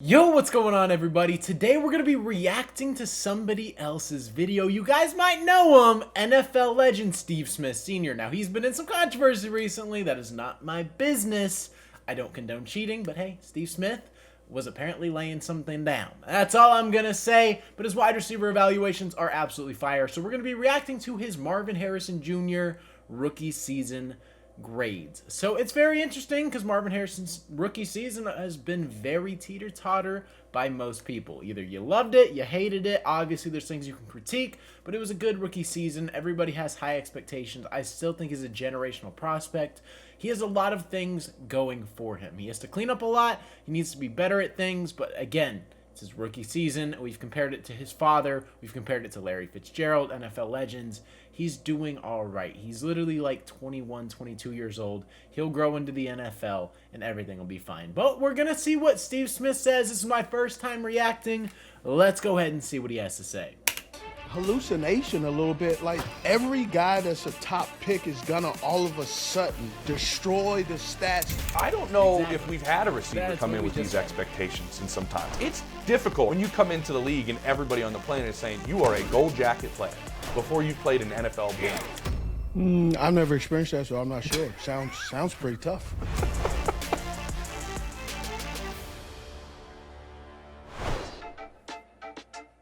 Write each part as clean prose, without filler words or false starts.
Yo, what's going on, everybody? Today we're going to be reacting to somebody else's video. You guys might know him, NFL legend Steve Smith Sr. Now, he's been in some controversy recently. That is not my business. I don't condone cheating, but hey, Steve Smith was apparently laying something down. That's all I'm going to say, but his wide receiver evaluations are absolutely fire. So we're going to be reacting to his Marvin Harrison Jr. rookie season grades. So it's very interesting because Marvin Harrison's rookie season has been very teeter-totter by most people. Either you loved it, you hated it. Obviously there's things you can critique, but it was a good rookie season. Everybody has high expectations. I still think he's a generational prospect. He has a lot of things going for him. He has to clean up a lot. He needs to be better at things, but again, it's his rookie season. We've compared it to his father. We've compared it to Larry Fitzgerald, NFL legends. He's doing all right. He's literally like 21, 22 years old. He'll grow into the NFL and everything will be fine. But we're going to see what Steve Smith says. This is my first time reacting. Let's go ahead and see what he has to say. Hallucination a little bit. Like every guy that's a top pick is gonna all of a sudden destroy the stats. I don't know if we've had a receiver come in with these expectations in some time. It's difficult when you come into the league and everybody on the planet is saying you are a gold jacket player before you played an NFL game. I've never experienced that, so I'm not sure. Sounds pretty tough.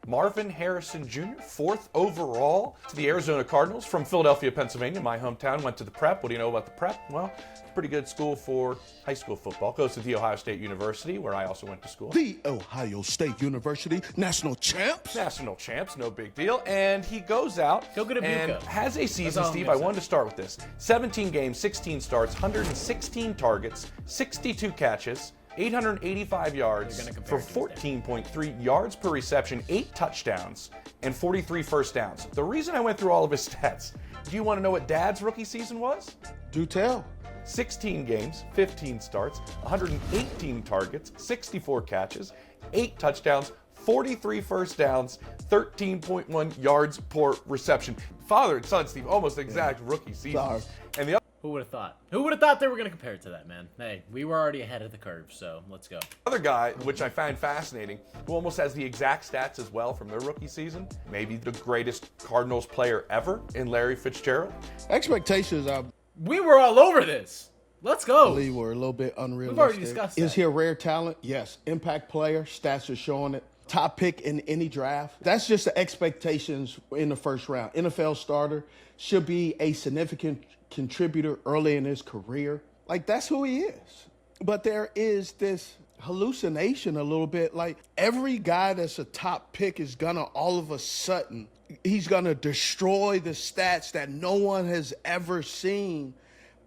Marvin Harrison Jr., 4th overall to the Arizona Cardinals from Philadelphia, Pennsylvania, my hometown. Went to the Prep. What do you know about the Prep? Well, it's a pretty good school for high school football. Goes to the Ohio State University, where I also went to school. The Ohio State University, national champs. National champs, no big deal. And he goes out and has a season, Steve. I wanted to start with this. 17 games, 16 starts, 116 targets, 62 catches, 885 yards for 14.3 yards per reception, 8 touchdowns, and 43 first downs. The reason I went through all of his stats, do you want to know what Dad's rookie season was? Do tell. 16 games, 15 starts, 118 targets, 64 catches, 8 touchdowns, 43 first downs, 13.1 yards per reception. Father and son, Steve, almost exact rookie season. Sorry. And the Who would have thought? Who would have thought they were going to compare it to that, man? Hey, we were already ahead of the curve, so let's go. other guy, which I find fascinating, who almost has the exact stats as well from their rookie season, maybe the greatest Cardinals player ever in Larry Fitzgerald. Expectations, I We were all over this. Let's go. believe, were a little bit unrealistic. We've already discussed that. Is he a rare talent? Yes. Impact player, stats are showing it. Top pick in any draft. That's just the expectations in the first round. NFL starter, should be a significant contributor early in his career. Like, that's who he is. But there is this hallucination a little bit. Like, every guy that's a top pick is gonna all of a sudden, he's gonna destroy the stats that no one has ever seen.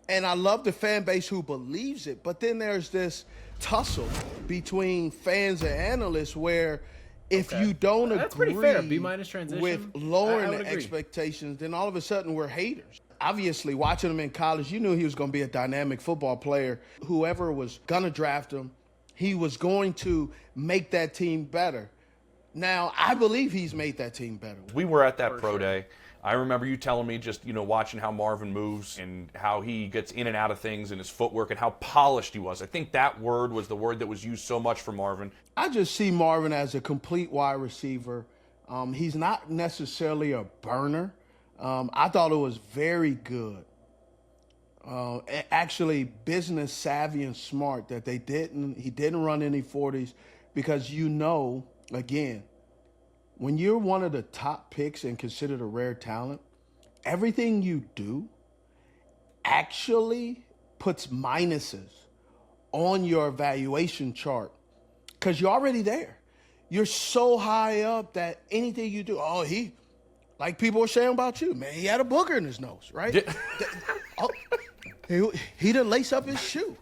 And I love the fan base who believes it, but then there's this tussle between fans and analysts where if you don't That's agree pretty fair. B- transition. with lowering I would the agree. expectations, then all of a sudden we're haters. Obviously, watching him in college, you knew he was going to be a dynamic football player. Whoever was going to draft him, he was going to make that team better. Now, I believe he's made that team better. We were at that pro day. I remember you telling me just, watching how Marvin moves and how he gets in and out of things and his footwork and how polished he was. I think that word was the word that was used so much for Marvin. I just see Marvin as a complete wide receiver. He's not necessarily a burner. I thought it was very good. Actually, business savvy and smart that he didn't run any 40s because again, when you're one of the top picks and considered a rare talent, everything you do actually puts minuses on your evaluation chart because you're already there. You're so high up that anything you do, like people were saying about you, man, he had a booger in his nose, right? He didn't lace up his shoe.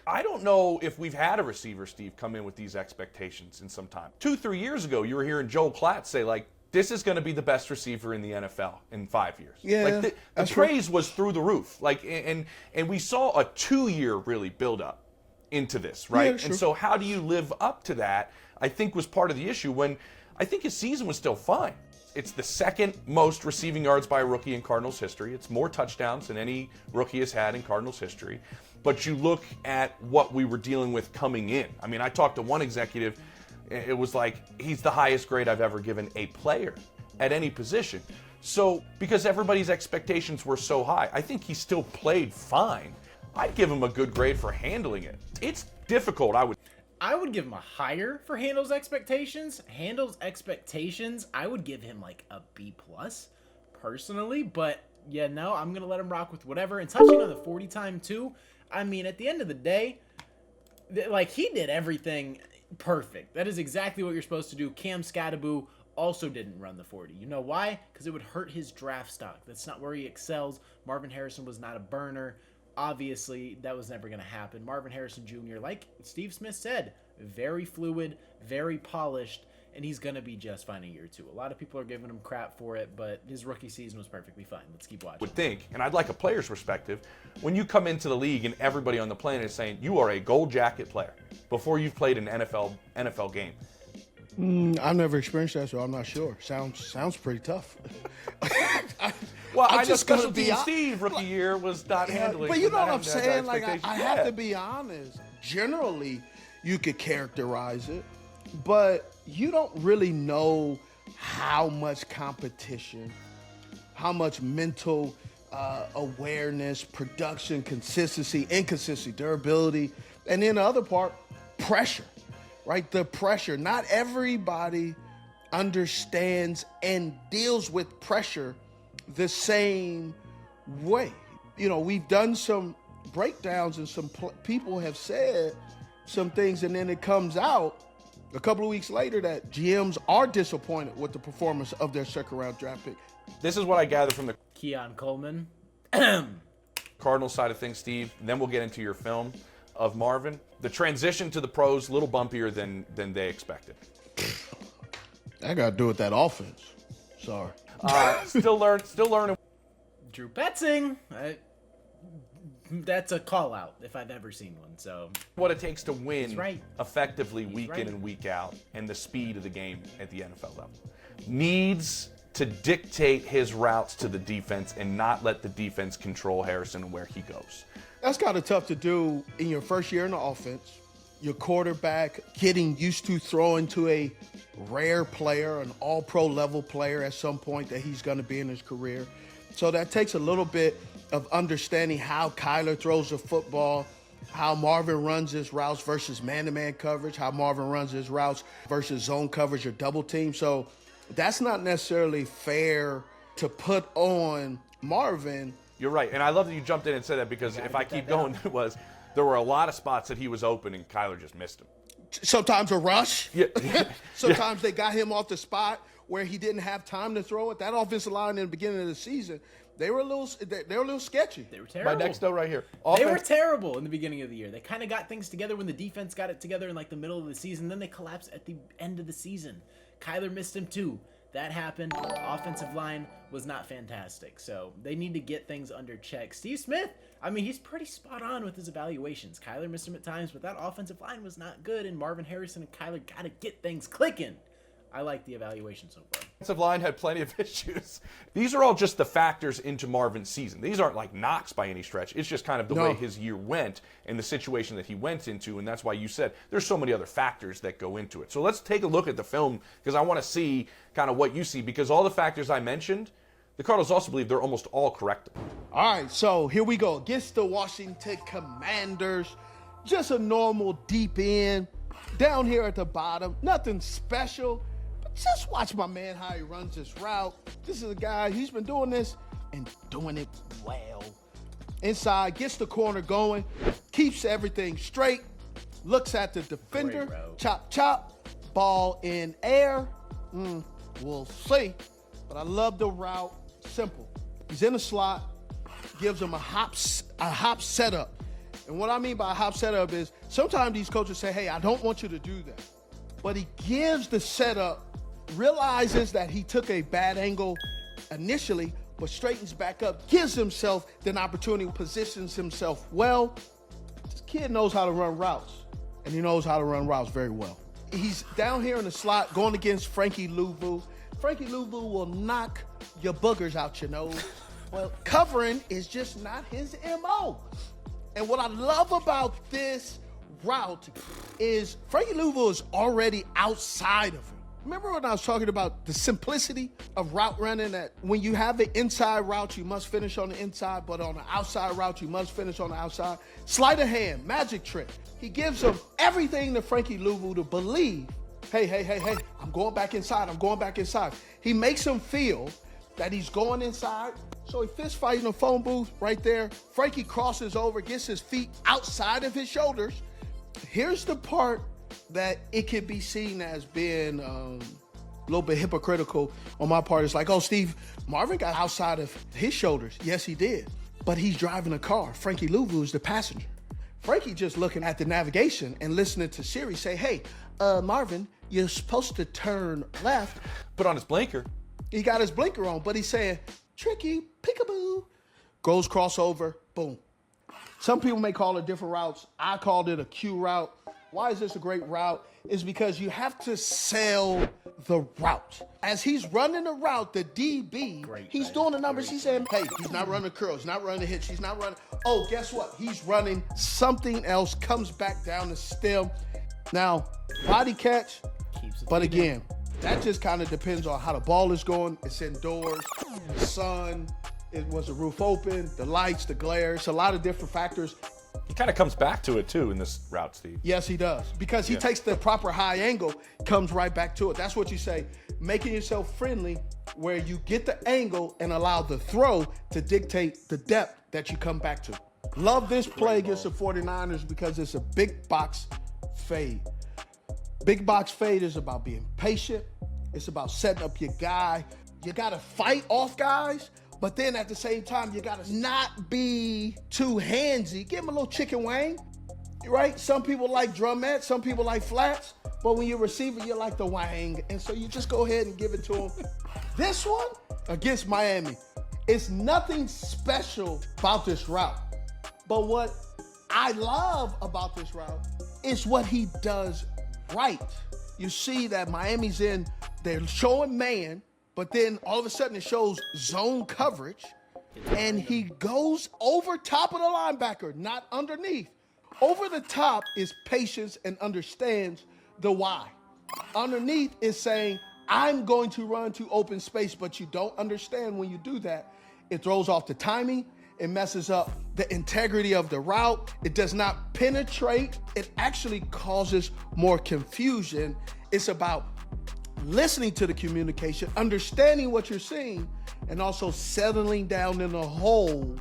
I don't know if we've had a receiver, Steve, come in with these expectations in some time. 2-3 years ago, you were hearing Joel Klatt say, this is going to be the best receiver in the NFL in 5 years. Yeah, the praise was through the roof. And we saw a 2-year really build up into this, right? Yeah, sure. And so how do you live up to that, I think was part of the issue when I think his season was still fine. It's the second most receiving yards by a rookie in Cardinals history. It's more touchdowns than any rookie has had in Cardinals history. but you look at what we were dealing with coming in. I mean, I talked to one executive, it was like, he's the highest grade I've ever given a player at any position. So, because everybody's expectations were so high, I think he still played fine. I'd give him a good grade for handling it. It's difficult, I would give him a higher for Handel's expectations. Handel's expectations, I would give him like a B+, personally. But yeah, no, I'm going to let him rock with whatever. And touching on the 40 time too, I mean, at the end of the day, like, he did everything perfect. That is exactly what you're supposed to do. Cam Scattaboo also didn't run the 40. You know why? Because it would hurt his draft stock. That's not where he excels. Marvin Harrison was not a burner. Obviously, that was never going to happen. Marvin Harrison Jr., like Steve Smith said, very fluid, very polished, and he's going to be just fine in year 2. A lot of people are giving him crap for it, but his rookie season was perfectly fine. Let's keep watching. Would think, and I'd like a player's perspective, when you come into the league and everybody on the planet is saying you are a gold jacket player before you've played an NFL game. I've never experienced that, so I'm not sure. Sounds pretty tough. Well, I know Special Team Steve rookie year was not handling. But you know what I'm saying? Like, I have to be honest. Generally, you could characterize it, but you don't really know how much competition, how much mental awareness, production, consistency, inconsistency, durability, and then the other part, pressure. Right? The pressure. Not everybody understands and deals with pressure the same way. You know, we've done some breakdowns and some people have said some things, and then it comes out a couple of weeks later that GMs are disappointed with the performance of their second-round draft pick. This is what I gather from the Keon Coleman Cardinals side of things, Steve. And then we'll get into your film of Marvin. The transition to the pros, a little bumpier than they expected. I got to do with that offense. Sorry. Still learning. Drew Petzing. That's a call out if I've ever seen one. So what it takes to win effectively He's week right. in and week out, and the speed of the game at the NFL level. Needs to dictate his routes to the defense and not let the defense control Harrison and where he goes. That's kind of tough to do in your first year in the offense. Your quarterback getting used to throwing to a rare player, an all-pro level player at some point that he's going to be in his career. So that takes a little bit of understanding how Kyler throws the football, how Marvin runs his routes versus man-to-man coverage, how Marvin runs his routes versus zone coverage or double team. So that's not necessarily fair to put on Marvin. You're right, and I love that you jumped in and said that, because if I keep going, there were a lot of spots that he was open and Kyler just missed him. Sometimes a rush. Yeah. Sometimes they got him off the spot where he didn't have time to throw it. That offensive line in the beginning of the season, they were a little sketchy. They were terrible. My next note right here. They were terrible in the beginning of the year. They kind of got things together when the defense got it together in like the middle of the season. Then they collapsed at the end of the season. Kyler missed him too. That happened. Offensive line was not fantastic. So they need to get things under check. Steve Smith, I mean, he's pretty spot on with his evaluations. Kyler missed him at times, but that offensive line was not good. And Marvin Harrison and Kyler got to get things clicking. I like the evaluation so far. Offensive line had plenty of issues. These are all just the factors into Marvin's season. These aren't like knocks by any stretch. It's just kind of the way his year went and the situation that he went into, and that's why you said there's so many other factors that go into it. So let's take a look at the film, because I want to see kind of what you see, because all the factors I mentioned, the Cardinals also believe they're almost all correct. All right, so here we go. Against the Washington Commanders, just a normal deep end. Down here at the bottom, nothing special. Just watch my man, how he runs this route. This is a guy, he's been doing this and doing it well. Inside, gets the corner going, keeps everything straight, looks at the defender, chop, chop, ball in air. We'll see. But I love the route. Simple. He's in the slot, gives him a hop setup. And what I mean by a hop setup is sometimes these coaches say, hey, I don't want you to do that. But he gives the setup, realizes that he took a bad angle initially, but straightens back up, gives himself an opportunity, positions himself well. This kid knows how to run routes, and he knows how to run routes very well. He's down here in the slot going against Frankie Louvu. Frankie Louvu will knock your boogers out your nose. Well, covering is just not his MO. And what I love about this route is Frankie Louisville is already outside of him. Remember when I was talking about the simplicity of route running, that when you have the inside route, you must finish on the inside, but on the outside route, you must finish on the outside? Sleight of hand, magic trick. He gives them everything to Frankie Louisville to believe, hey, I'm going back inside, I'm going back inside. He makes him feel that he's going inside. So he fist fighting the phone booth right there. Frankie crosses over, gets his feet outside of his shoulders. Here's the part that it could be seen as being a little bit hypocritical on my part. It's like, oh, Steve, Marvin got outside of his shoulders. Yes, he did. But he's driving a car. Frankie Louisville is the passenger. Frankie just looking at the navigation and listening to Siri say, hey, Marvin, you're supposed to turn left. Put on his blinker. He got his blinker on, but he's saying, tricky, peekaboo. Goes crossover, boom. Some people may call it different routes. I called it a Q route. Why is this a great route? It's because you have to sell the route. As he's running the route, the DB, he's doing the numbers. He's saying, hey, he's not running curls, he's not running the hitch, he's not running. Oh, guess what? He's running something else, comes back down the stem. Now, body catch, but again, that just kind of depends on how the ball is going. It's indoors, the sun, was the roof open, the lights, the glare. It's a lot of different factors. He kind of comes back to it too in this route, Steve. Yes, he does. Because he takes the proper high angle, comes right back to it. That's what you say, making yourself friendly, where you get the angle and allow the throw to dictate the depth that you come back to. Love this play against the 49ers because it's a big box fade. Big box fade is about being patient. It's about setting up your guy. You got to fight off guys, but then at the same time, you got to not be too handsy. Give him a little chicken wing, right? Some people like drumettes, some people like flats, but when you're a receiver, you like the wang, and so you just go ahead and give it to him. This one against Miami, it's nothing special about this route, but what I love about this route is what he does right. You see that Miami's in, they're showing man, but then all of a sudden it shows zone coverage, and he goes over top of the linebacker, not underneath. Over the top is patience and understands the why. Underneath is saying, I'm going to run to open space, but you don't understand when you do that. It throws off the timing. It messes up the integrity of the route. It does not penetrate. It actually causes more confusion. It's about listening to the communication, understanding what you're seeing, and also settling down in a hole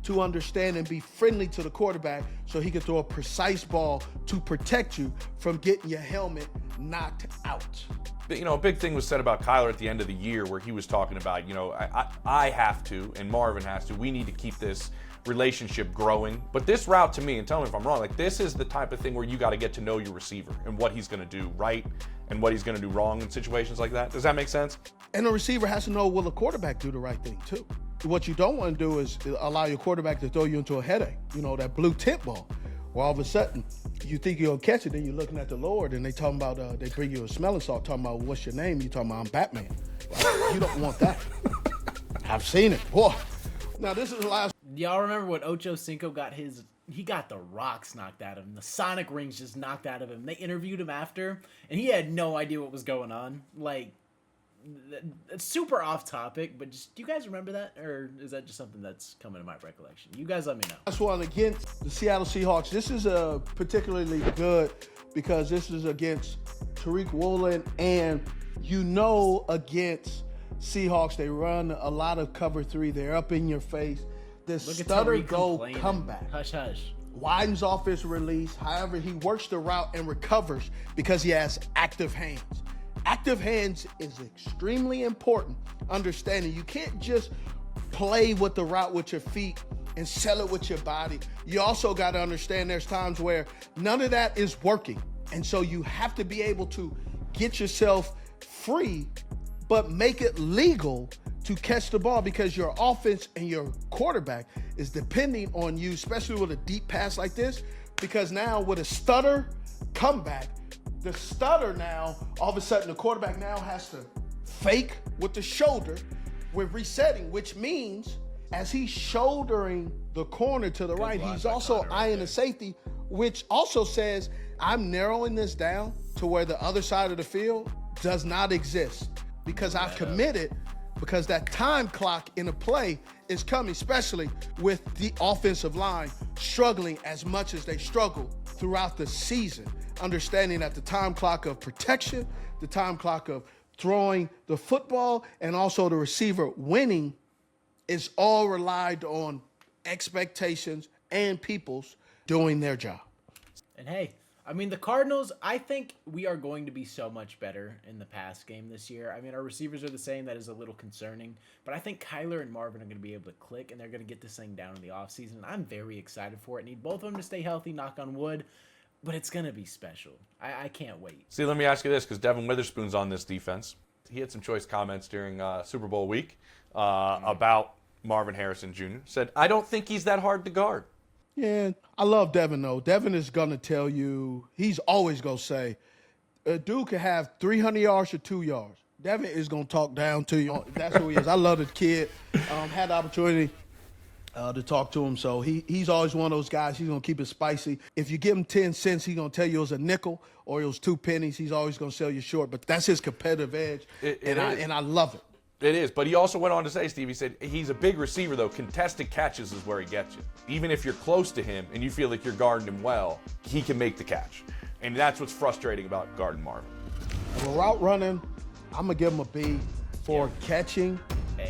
to understand and be friendly to the quarterback so he can throw a precise ball to protect you from getting your helmet knocked out. You know, a big thing was said about Kyler at the end of the year where he was talking about, you know, I have to, and Marvin has to, we need to keep this relationship growing. But this route to me, and tell me if I'm wrong, like this is the type of thing where you got to get to know your receiver and what he's going to do right and what he's going to do wrong in situations like that. Does that make sense? And the receiver has to know, will the quarterback do the right thing too? What you don't want to do is allow your quarterback to throw you into a headache, you know, that blue tip ball, where all of a sudden you think you're going to catch it, then you're looking at the Lord and they talking about, they bring you a smelling salt, talking about, what's your name? You talking about, I'm Batman. Well, you don't want that. I've seen it. Boy. Now this is the last. Y'all remember when Ocho Cinco he got the rocks knocked out of him. The sonic rings just knocked out of him. They interviewed him after, and he had no idea what was going on. Like, it's super off topic, but just, do you guys remember that? Or is that just something that's coming to my recollection? You guys let me know. Last one against the Seattle Seahawks. This is particularly good because this is against Tariq Woolen, and you know against Seahawks, they run a lot of cover three. They're up in your face. The stutter go comeback. Hush, hush. Widens off his release. However, he works the route and recovers because he has active hands. Active hands is extremely important. Understanding you can't just play with the route with your feet and sell it with your body. You also got to understand there's times where none of that is working. And so you have to be able to get yourself free, but make it legal to catch the ball, because your offense and your quarterback is depending on you, especially with a deep pass like this, because now with a stutter comeback, the stutter now, all of a sudden the quarterback now has to fake with the shoulder with resetting, which means as he's shouldering the corner to the right, he's also eyeing the safety, which also says, I'm narrowing this down to where the other side of the field does not exist because I've committed, because that time clock in a play is coming, especially with the offensive line struggling as much as they struggle throughout the season. Understanding that the time clock of protection, the time clock of throwing the football, and also the receiver winning is all relied on expectations and people's doing their job. And hey, I mean, the Cardinals, I think we are going to be so much better in the pass game this year. I mean, our receivers are the same. That is a little concerning. But I think Kyler and Marvin are going to be able to click, and they're going to get this thing down in the offseason. And I'm very excited for it. Need both of them to stay healthy, knock on wood. But it's going to be special. I can't wait. See, let me ask you this, because Devin Witherspoon's on this defense. He had some choice comments during Super Bowl week about Marvin Harrison Jr. Said, I don't think he's that hard to guard. Yeah, I love Devin, though. Devin is going to tell you, he's always going to say, a dude can have 300 yards or 2 yards. Devin is going to talk down to you. That's who he is. I love the kid. Had the opportunity to talk to him. So he's always one of those guys. He's going to keep it spicy. If you give him 10 cents, he's going to tell you it was a nickel or it was 2 pennies. He's always going to sell you short. But that's his competitive edge, and I love it. It is, but he also went on to say, Steve, he said, he's a big receiver, though. Contested catches is where he gets you. Even if you're close to him and you feel like you're guarding him well, he can make the catch. And that's what's frustrating about guarding Marvin. For route running, I'm going to give him a B. For catching,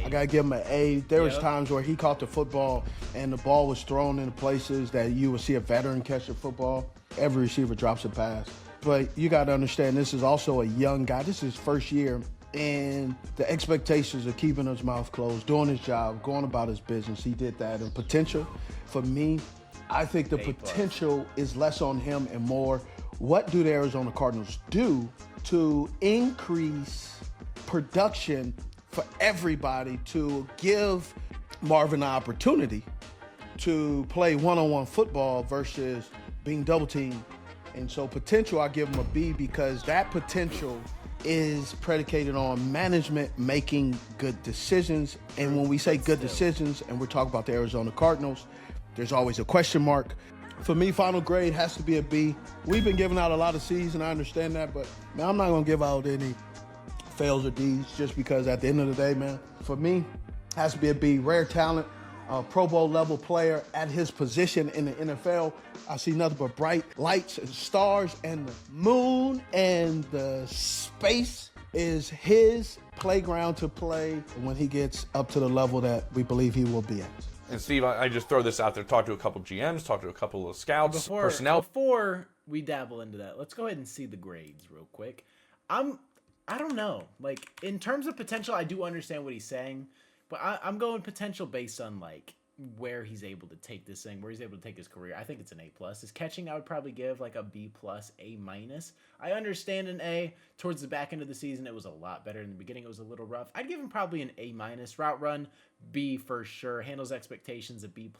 I got to give him an A. There was times where he caught the football and the ball was thrown into places that you would see a veteran catch the football. Every receiver drops a pass. But you got to understand, this is also a young guy. This is his first year. And the expectations of keeping his mouth closed, doing his job, going about his business, he did that. And potential, for me, I think the potential is less on him and more, what do the Arizona Cardinals do to increase production for everybody, to give Marvin an opportunity to play one-on-one football versus being double-teamed. And so potential, I give him a B because that potential is predicated on management making good decisions. And when we say good decisions, and we're talking about the Arizona Cardinals, there's always a question mark. For me, final grade has to be a B. We've been giving out a lot of C's, and I understand that, but man, I'm not going to give out any fails or D's just because at the end of the day, man, for me, it has to be a B. Rare talent, Pro Bowl level player at his position in the NFL. I see nothing but bright lights and stars, and the moon and the space is his playground to play when he gets up to the level that we believe he will be at. And Steve, I just throw this out there. Talk to a couple GMs, talk to a couple of scouts, personnel. Before we dabble into that, let's go ahead and see the grades real quick. I don't know. Like, in terms of potential, I do understand what he's saying, but I'm going potential based on, like, where he's able to take this thing, where he's able to take his career. I think it's an A+. His catching, I would probably give like a B+, A-. I understand an A. Towards the back end of the season, it was a lot better. In the beginning, it was a little rough. I'd give him probably an A-. Route run, B for sure. Handles expectations, a B+,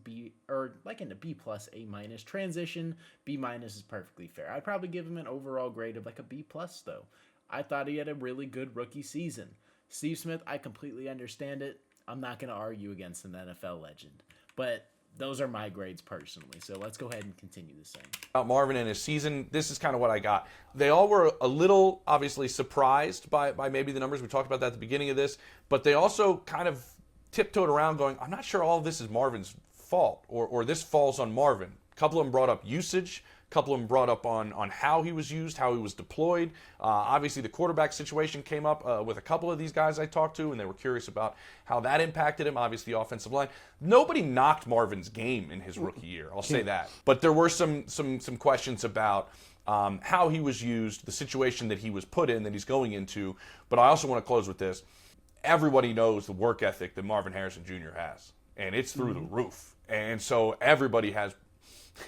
B, or like in a B+, A-. Transition, B- is perfectly fair. I'd probably give him an overall grade of like a B+, though. I thought he had a really good rookie season. Steve Smith, I completely understand it. I'm not going to argue against an NFL legend, but those are my grades personally. So let's go ahead and continue this thing. About Marvin and his season, this is kind of what I got. They all were a little, obviously, surprised by maybe the numbers. We talked about that at the beginning of this, but they also kind of tiptoed around going, I'm not sure all of this is Marvin's fault or this falls on Marvin. A couple of them brought up usage. A couple of them brought up on how he was used, how he was deployed. Obviously, the quarterback situation came up with a couple of these guys I talked to, and they were curious about how that impacted him. Obviously, the offensive line. Nobody knocked Marvin's game in his rookie year. I'll say that. But there were some questions about how he was used, the situation that he was put in, that he's going into. But I also want to close with this. Everybody knows the work ethic that Marvin Harrison Jr. has, and it's through the roof. And so everybody has,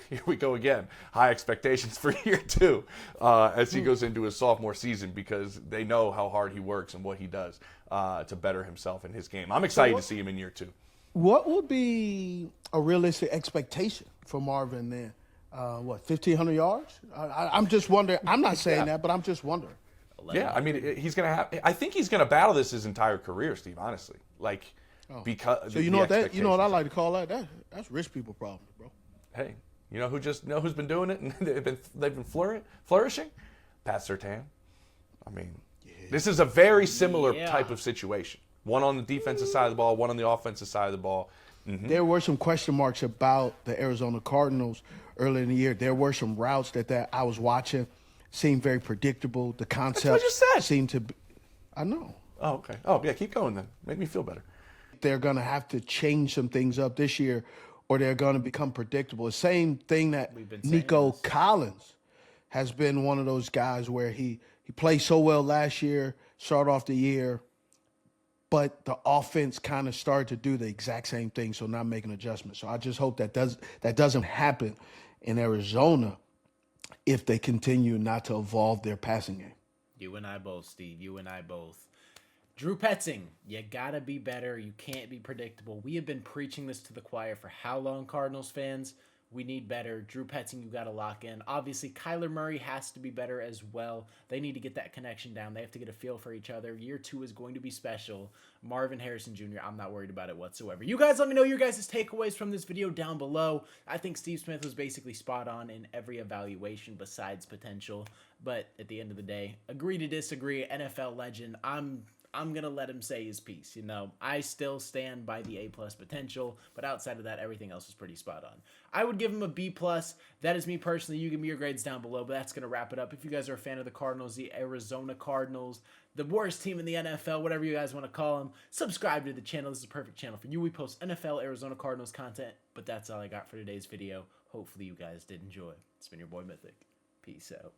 here we go again, high expectations for year two as he goes into his sophomore season because they know how hard he works and what he does to better himself in his game. I'm excited to see him in year two. What would be a realistic expectation for Marvin then? 1,500 yards? I'm just wondering. I'm not saying that, but I'm just wondering. Yeah, I mean, he's going to have – I think he's going to battle this his entire career, Steve, honestly. Like, because so you know what I like to call that? That's rich people problems, bro. Hey, you know who's been doing it and they've been flourishing? Pat Surtain. I mean, this is a very similar type of situation. One on the defensive side of the ball, one on the offensive side of the ball. Mm-hmm. There were some question marks about the Arizona Cardinals earlier in the year. There were some routes that I was watching, seemed very predictable. The concept That's what I just said. Seemed to be, I know. Oh, okay. Oh, yeah, keep going then. Make me feel better. They're going to have to change some things up this year or they're going to become predictable. The same thing that Nico Collins has been one of those guys where he played so well last year, started off the year, but the offense kind of started to do the exact same thing, so not making adjustments. So I just hope that doesn't happen in Arizona if they continue not to evolve their passing game. You and I both, Steve. You and I both. Drew Petzing, you gotta be better. You can't be predictable. We have been preaching this to the choir for how long, Cardinals fans? We need better. Drew Petzing, you gotta lock in. Obviously, Kyler Murray has to be better as well. They need to get that connection down. They have to get a feel for each other. Year 2 is going to be special. Marvin Harrison Jr., I'm not worried about it whatsoever. You guys let me know your guys' takeaways from this video down below. I think Steve Smith was basically spot on in every evaluation besides potential. But at the end of the day, agree to disagree. NFL legend. I'm going to let him say his piece. You know, I still stand by the A+ potential, but outside of that, everything else is pretty spot on. I would give him a B+. That is me personally. You give me your grades down below, but that's going to wrap it up. If you guys are a fan of the Cardinals, the Arizona Cardinals, the worst team in the NFL, whatever you guys want to call them, subscribe to the channel. This is a perfect channel for you. We post NFL Arizona Cardinals content, but that's all I got for today's video. Hopefully you guys did enjoy. It's been your boy Mythic. Peace out.